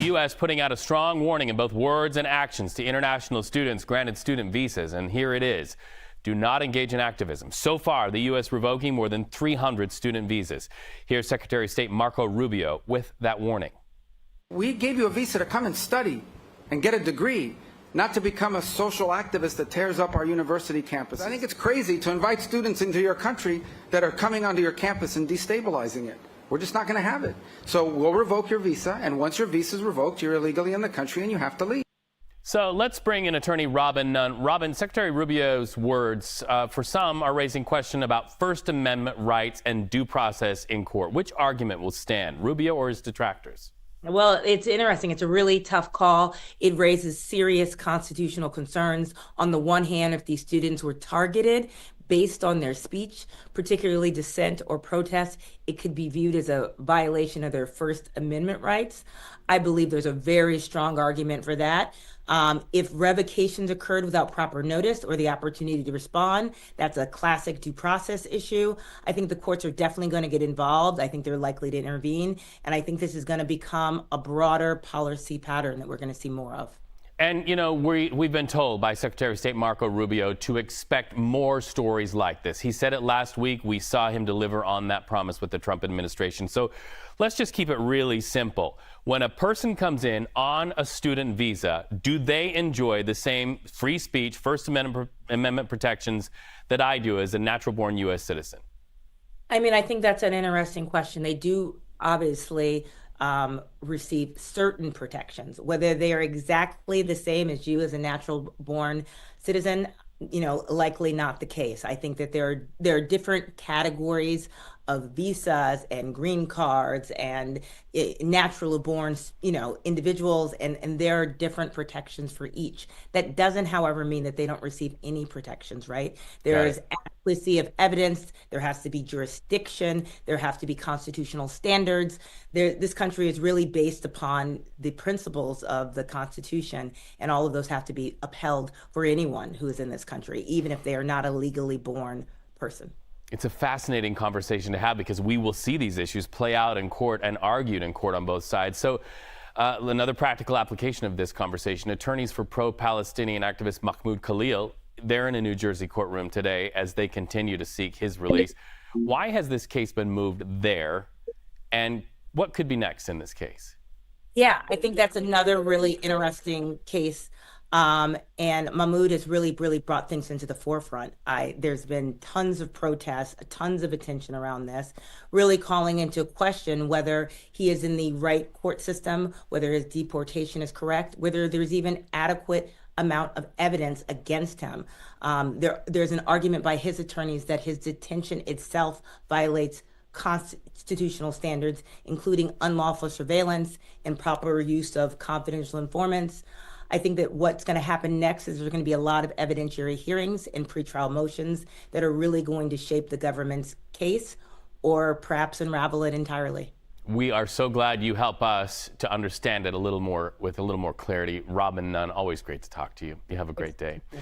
U.S. putting out a strong warning in both words and actions to international students granted student visas, and here it is. Do not engage in activism. So far, the U.S. revoking more than 300 student visas. Here's Secretary of State Marco Rubio with that warning. We gave you a visa to come and study and get a degree, not to become a social activist that tears up our university campus. I think it's crazy to invite students into your country that are coming onto your campus and destabilizing it. We're just not going to have it. So we'll revoke your visa, and once your visa is revoked, you're illegally in the country and you have to leave. So let's bring in attorney Robin Nunn. Robin, Secretary Rubio's words, for some, are raising question about First Amendment rights and due process in court. Which argument will stand, Rubio or his detractors? Well, it's interesting. It's a really tough call. It raises serious constitutional concerns. On the one hand, if these students were targeted based on their speech, particularly dissent or protest, it could be viewed as a violation of their First Amendment rights. I believe there's a very strong argument for that. If revocations occurred without proper notice or the opportunity to respond, that's a classic due process issue. I think the courts are definitely going to get involved. I think they're likely to intervene. And I think this is going to become a broader policy pattern that we're going to see more of. And, you know, we've been told by Secretary of State Marco Rubio to expect more stories like this. He said it last week. We saw him deliver on that promise with the Trump administration. So let's just keep it really simple. When a person comes in on a student visa, do they enjoy the same free speech, First Amendment protections that I do as a natural-born U.S. citizen? I mean, I think that's an interesting question. They do obviously receive certain protections. Whether they are exactly the same as you as a natural born citizen, you know, likely not the case. I think that there are different categories of visas and green cards and natural born, you know, individuals, and there are different protections for each. That doesn't, however, mean that they don't receive any protections, right? There is adequacy of evidence, there has to be jurisdiction, there have to be constitutional standards. This country is really based upon the principles of the Constitution, and all of those have to be upheld for anyone who is in this country, even if they are not a legally born person. It's a fascinating conversation to have because we will see these issues play out in court and argued in court on both sides. So another practical application of this conversation, attorneys for pro-Palestinian activist Mahmoud Khalil, they're in a New Jersey courtroom today as they continue to seek his release. Why has this case been moved there, and what could be next in this case? Yeah, I think that's another really interesting case. And Mahmoud has really brought things into the forefront. There's been tons of protests, tons of attention around this, really calling into question whether he is in the right court system, whether his deportation is correct, whether there's even adequate amount of evidence against him. There's an argument by his attorneys that his detention itself violates constitutional standards, including unlawful surveillance, improper use of confidential informants. I think that what's going to happen next is there's going to be a lot of evidentiary hearings and pretrial motions that are really going to shape the government's case or perhaps unravel it entirely. We are so glad you help us to understand it a little more with a little more clarity. Robin Nunn, always great to talk to you. You have a great day.